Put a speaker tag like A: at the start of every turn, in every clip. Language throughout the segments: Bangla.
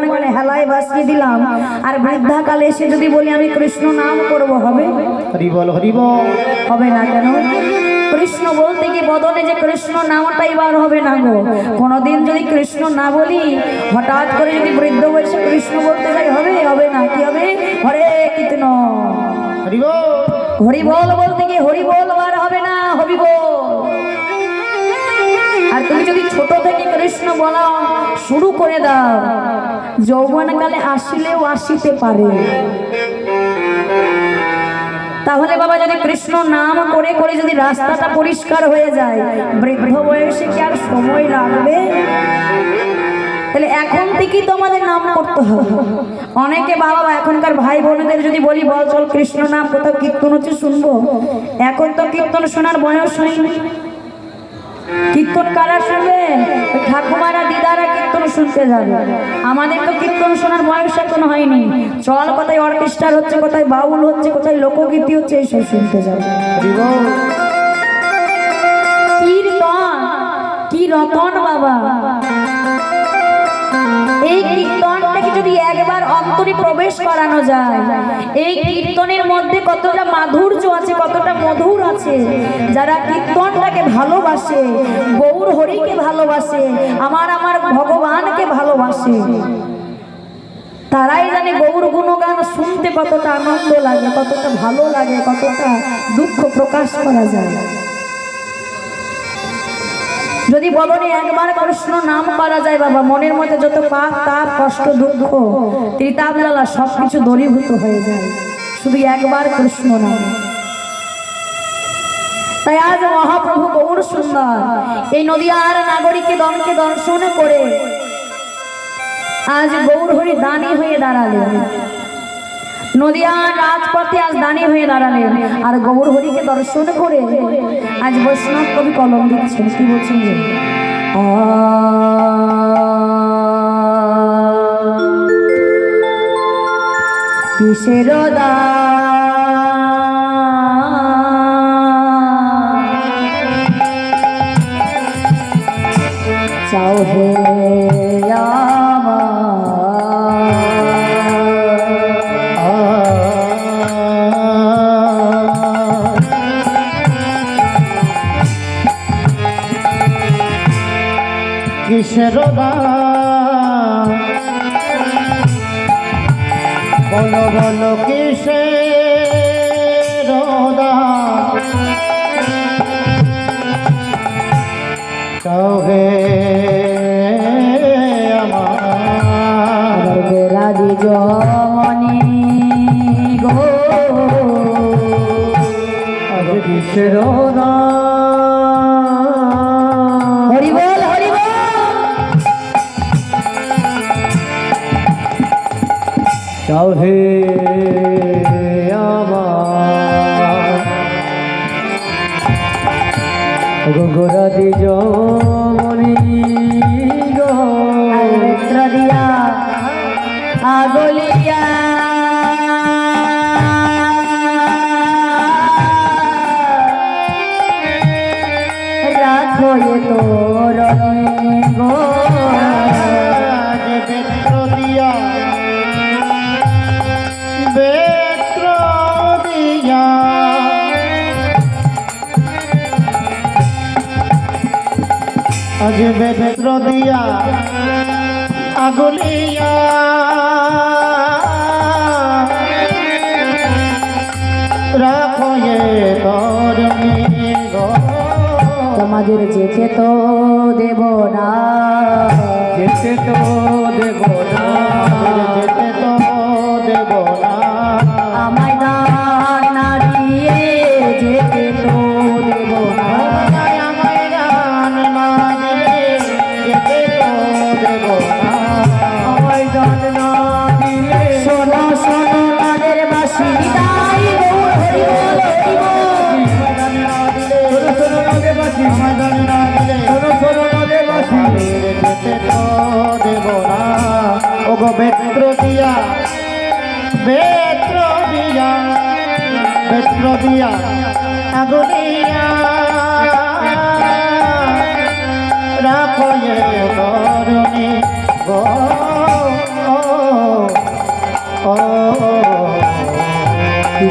A: যৌবনকালে হেলায় ভাসিয়ে দিলাম, আর বৃদ্ধাকালে এসে যদি বলি আমি কৃষ্ণ নাম করব, হবে?
B: হরি বল হরি বল।
A: হবে না কেন? কৃষ্ণ বলতে গিয়ে বদনে যে কৃষ্ণ নামটাই বার হবে না গো। কোনোদিন যদি কৃষ্ণ না বলি, হঠাৎ করে যদি বৃদ্ধ বয়সে কৃষ্ণ বলতে যাই, হবে? হবে না। কি হবে? হরে কীর্তন
B: হরি বল।
A: হরি বল বলতে গিয়ে হরি বল বার হবে না, হবি বল। আর তুমি যদি ছোট থেকে কৃষ্ণ বলা শুরু করে দাও, যৌবনকালে আসিলেও আসিতে পারে। তাহলে বাবা যদি কৃষ্ণ নাম করে করে যদি রাস্তাটা পরিষ্কার হয়ে যায়, বৃদ্ধ বয়সে কি আর সময় লাগবে? তাহলে এখন থেকেই তো আমাদের নাম করতে হবে। অনেকে বাবা এখনকার ভাই বোনদের যদি বলি বল চল কৃষ্ণ নাম কোথাও কীর্তন হচ্ছে শুনবো, এখন তো কীর্তন শোনার বয়স হয়নি। কীর্তন কারা শুনবে? ঠাকুমারা দিদারা কীর্তন শুনতে যাবে। আমাদের তো কীর্তন শোনার বয়স এখন হয়নি। চল কোথায় অর্কেস্ট্রার হচ্ছে, কোথায় বাউল হচ্ছে, কোথায় লোকগীতি হচ্ছে, এইসব শুনতে যাবে। কীর্তন কি রতন বাবা! এই কীর্তনটাকে যদি একবার অন্তরে প্রবেশ করানো যায়, এই কীর্তনের মধ্যে কতটা মাধুর্য আছে, কতটা মধুর আছে। যারা কীর্তনটাকে ভালোবাসে, গৌর হরিকে ভালোবাসে, আমার ভগবানকে ভালোবাসে, তারাই জানে গৌর গুণগান শুনতে কতটা আনন্দ লাগে, কতটা ভালো লাগে, কতটা দুঃখ প্রকাশ করা যায়। যদি বদনে একবার কৃষ্ণ নাম করা যায় বাবা, মনের মধ্যে যত পাপ তাপ কষ্ট দুঃখ ত্রিতাপ জ্বালা সবকিছু দূরীভূত হয়ে যায়, শুধু একবার কৃষ্ণ নাম। তাই আজ মহাপ্রভু গৌর সুন্দর এই নদিয়ার নাগরিকে দনকে দর্শন করে আজ গৌর হরি দানী হয়ে দাঁড়ালেন, নদিয়ার রাজপথে আজ দানী হয়ে দাঁড়ালেন। আর গৌর হরিকে দর্শন করে আজ বৈষ্ণব কবি কলম দিচ্ছেন, কি বলছেন যে কিসের চাও হে
B: কিসের বলো বলো কিসের হে আমার
A: গোরাদি জমনি গো
B: কিসের
A: হরি বল হরি বল।
B: চাও হে আমার গোরাদি জমনি গো
A: মিত্র দিয়া আগলিয়া রাখো এ তোর গো
B: বেত্র দিয়া বেত্র দিয়া আজ বেত্র দিয়া আগুলিয়া রাখো এ তোর গো
A: তোমাদের যেতে তো দেব না,
B: যেতে তো দেব না, যেতে তো দেব না,
A: আমায় দান না দিয়ে যেতে তো দেব না,
B: আমায় দান না দিলে যেতে তো দেব না, আমায় দান না দিলে।
A: শোনো শোনো তাদের বাসি তাই গৌর হরি বল হরি বল।
B: আমায় দান না দিলে যেতে তো দেব না। ওগো বেত্র দিয়া বেত্র দিয়া বেত্র দিয়া আগুনিয়া রাখো এ করুণী গো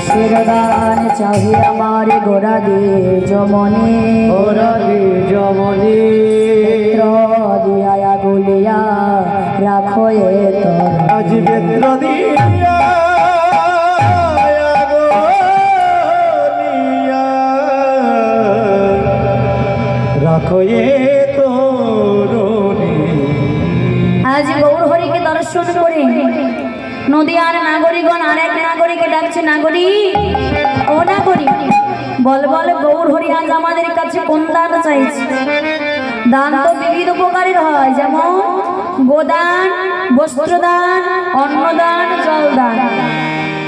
A: কিসের দান চাহি আমার গোরা দে জমনে
B: ওরা জমনি
A: নেত্র দিয়া গুলিয়া রাখো এ তোর
B: আজ বেত্র দিয়া রাখো এ তোরণী।
A: আজ গৌর হরিকে দর্শন করে নদিয়ার নাগরিকগণ আর এক নাগরিকে ডাকছে, নাগরিক ও নাগরিক বল বল গৌর হরি আজ আমাদের কাছে কোন দান চাইছে? দান তো বিবিধ প্রকারের হয়, যেমন গোদান, বস্ত্রদান, অন্নদান, জলদান।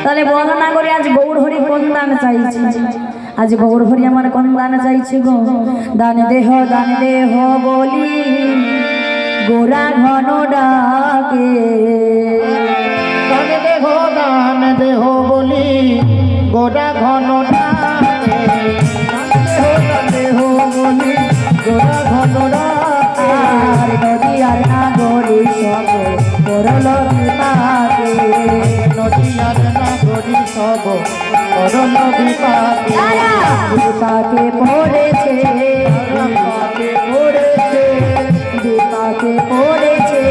A: তাহলে বল নাগরিক আজ গৌর হরি কোন দান চাইছে? আজ গৌর হরি আমার কোন দান চাইছে গো? দান দেহ বলি গোরা ঘন ডাকে,
B: দান দেহ বলি গোড়া ঘন ডাকে, দান দেহ বলি গোড়া ঘন ডাকে।
A: আর নদী আর নাগরী সব করল বিপাকে,
B: নদীয়ার নাগরী সব করল বিপাকে।
A: বিপাকে পড়েছে,
B: বিপাকে পড়েছে,
A: বিপাকে পড়েছে,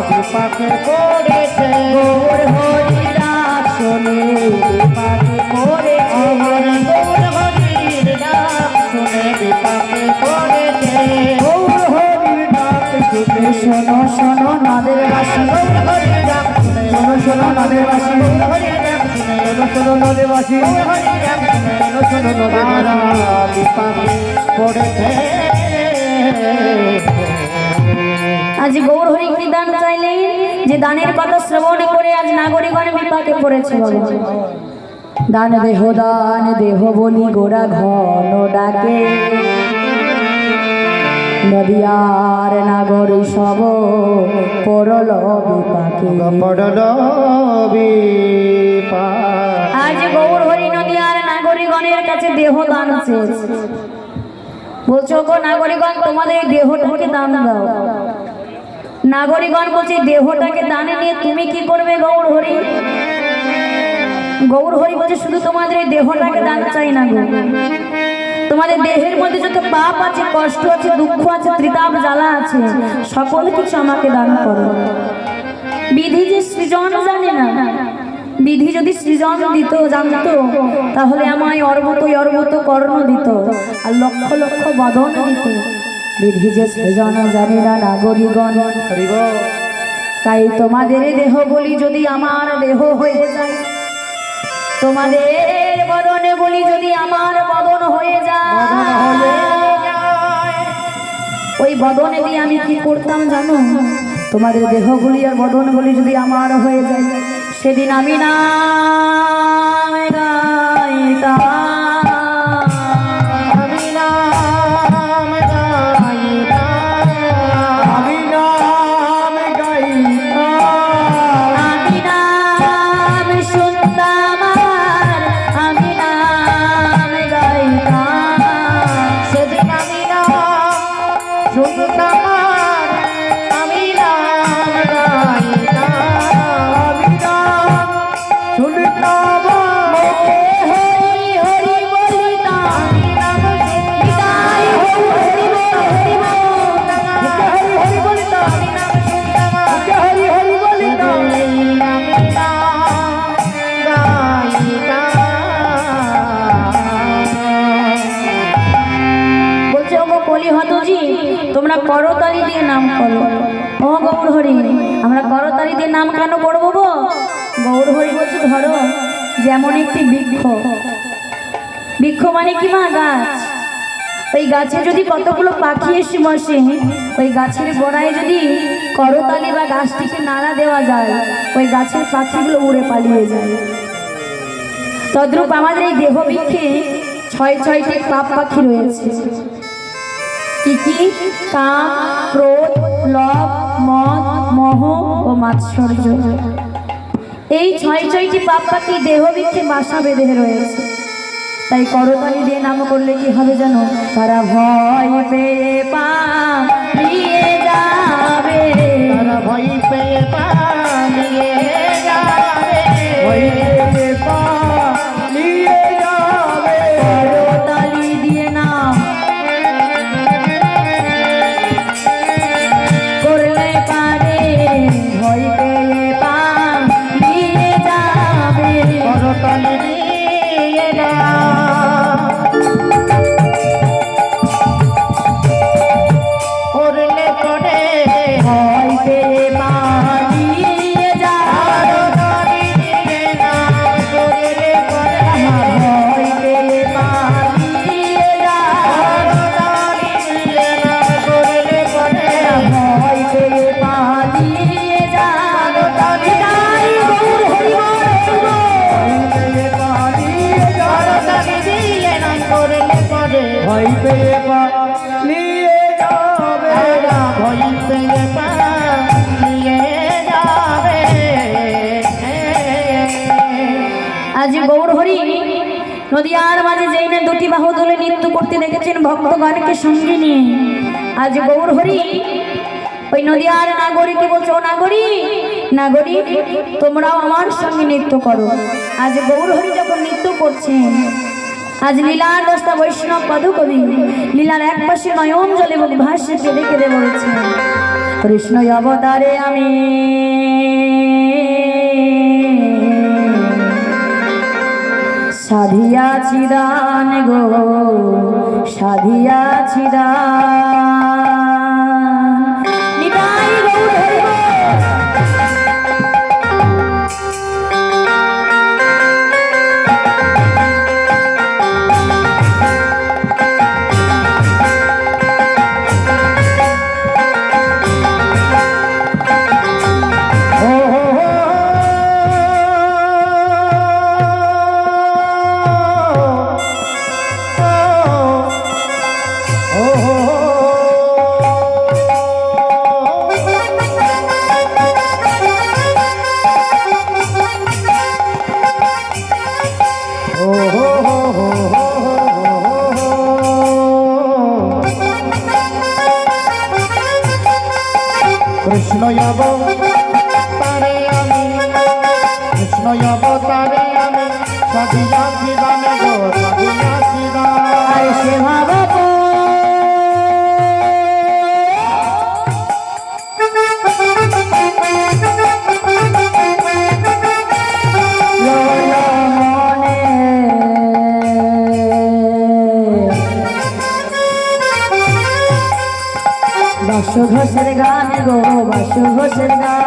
B: বিপাকে পড়েছে।
A: গৌর হরি ডাক শোনে বিপাকে পড়েছে,
B: আমার গৌর হরির ডাক শুনে বিপাকে পড়েছে।
A: গৌর হরির ডাক শুনে শোনো শোনো নদের বাসী,
B: গৌর হরির ডাক শুনে
A: শোনো শোনো নদের বাসী,
B: গৌর হরির ডাক শুনে শোনো নদীবাসী, গৌর হরির ডাক শুনে শোনো নদীবাসী। বিপাকে পড়েছে।
A: আজ গৌর হরি কি দান চাইলেন? যে দানের কথা শ্রবণ করে আজ নাগরিকগণ বিপাকে পড়েছে। বাবা দান দেহ বলি গোরা ঘন ডাকে, নদিয়ার নাগরী সব পড়ল বিপাকে।
B: পড়ল বিপাকে।
A: আজ গৌর হরি নদিয়ার নাগরিকগণের কাছে দেহ দান চেয়েছে। বলছো গো নাগরিকগণ তোমাদের এই দেহটাকে দান দাও। নাগরিকগণ বলছে দেহটাকে দানে নিয়ে তুমি কি করবে গৌর হরি? গৌর হরি বলছে শুধু তোমাদের এই দেহটাকে দান চাই না গো, তোমাদের দেহের মধ্যে যত পাপ আছে, কষ্ট আছে, দুঃখ আছে, ত্রিতাপ জ্বালা আছে, সকল কিছু আমাকে দান করো। বিধি যে সৃজন জানে না, বিধি যদি সৃজন দিত জানতো তাহলে আমায় অর্বত কর্ণ দিত আর লক্ষ লক্ষ বদন দিত। বিধি যে সৃজন জানে না নাগরিকগণ, তাই তোমাদের দেহ বলি যদি আমার দেহ হয়ে যায়, তোমাদের বদনে বলি যদি আমার বদন হয়ে যায়, ওই বদনে দিয়ে আমি কি করতাম জানো? তোমাদের দেহগুলি আর বদনগুলি যদি আমার হয়ে যায়, সেদিন আমি না গাইতাম,
B: আমি নাম গাইতাম, আমি নাম গাইতাম,
A: আমি নাম শুনতাম আর আমি নাম গাইতাম,
B: সেদিন আমি নাম শুনতাম আর আমি নাম গাইতাম, আমি নাম শুনতাম
A: মুখে হরি হরি বলিতাম,
B: আমি নাম
A: নিতাই হরি হরি বল,
B: হরি হরি বলিতাম, আমি নাম শুনতাম হরি হরি বলিতাম, আমি নাম গাইতাম।
A: বলছে ওগো কলি হতজি তোমরা করতালি দিয়ে নাম করো। ও গৌর হরি আমরা করতালি দিয়ে নাম কেন করবো গো? গৌর হরি বলছে ধরো যেমন একটি বৃক্ষ, বৃক্ষ মানে কি মা? গাছ। ওই গাছে যদি কতগুলো পাখি এসে বসে, ওই গাছের গোড়ায় যদি করতালি বা গাছটিকে নাড়া দেওয়া যায়, ওই গাছের পাখিগুলো উড়ে পালিয়ে যায়। তদ্রূপ আমাদের এই দেহ বৃক্ষে ছয়টি পাপ পাখি রয়েছে। কি কি? কাম, ক্রোধ, লোভ, মদ, মোহ ও মাৎসর্য। এই ছয়টি পাপ পাখি দেহ বৃক্ষে বাসা বেঁধে রয়েছে। তাই করতালি দিয়ে নাম করলে কি হবে জানো? তারা ভয় পেয়ে পালিয়ে যাবে,
B: তারা ভয় পেয়ে পালিয়ে যাবে, ভয় পেয়ে ভয় পেয়ে পালিয়ে যাবে, ভয় পেয়ে পালিয়ে যাবে।
A: আজ গৌর হরি নদিয়ার মাঝে যেই না দুটি বাহু তুলে নৃত্য করতে দেখেছেন ভক্তগণকে সঙ্গে নিয়ে, আজ গৌর হরি ওই নদিয়ার নাগরিককে বলছে, ও নাগরী নাগরী তোমরাও আমার সঙ্গে নৃত্য করো। আজ গৌর হরি যখন নৃত্য করছেন, আজ লীলার দশটা বৈষ্ণব পদকবি লীলার এক পাশে নয়ন জলে মুখ ভাসে কেঁদে কেঁদে বলেছেন, কৃষ্ণ অবতারে আমি সাধিয়াছি দান গো, সাধিয়াছি দান। নিতাই গৌর হরি বল।
B: কৃষ্ণ অবতারে আমি, কৃষ্ণ অবতারে আমি সাধিয়াছি দান গো, সাধিয়াছি দান।
A: আরে সে ভাব বাসু ঘোষের গান গো, বাসু ঘোষের গান।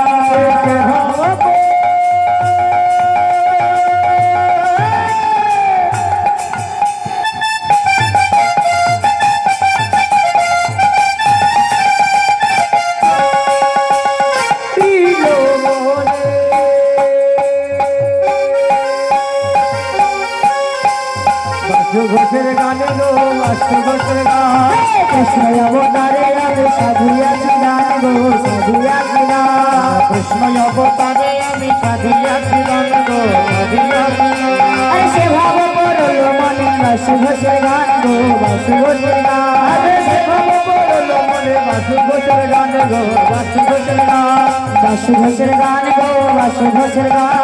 B: বাসু ঘোষের গানে গো, বাসু ঘোষের গান।
A: কৃষ্ণ অবতারে আমি সাধিয়াছি দান গো, সাধিয়াছি দান।
B: কৃষ্ণ অবতারে আমি সাধিয়াছি দান গো, সাধিয়াছি দান।
A: আরে সে ভাব পড়ল মনে বাসু ঘোষের গান গো, বাসু ঘোষের গান।
B: আরে সে ভাব পড়ল মনে বাসু ঘোষের গান গো, বাসু ঘোষের গান।
A: বাসু ঘোষের গান গো, বাসু ঘোষের গান।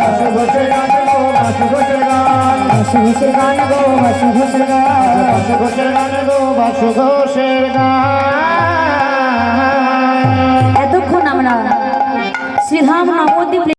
B: বাসু ঘোষের গান গো, বাসু ঘোষের গান।
A: বাসু ঘোষের গান গো, বাসু ঘোষের গান।
B: বাসু ঘোষের গান গো, বাসু ঘোষের গান।
A: এতক্ষণ আমরা শ্রীধাম নবদ্বীপ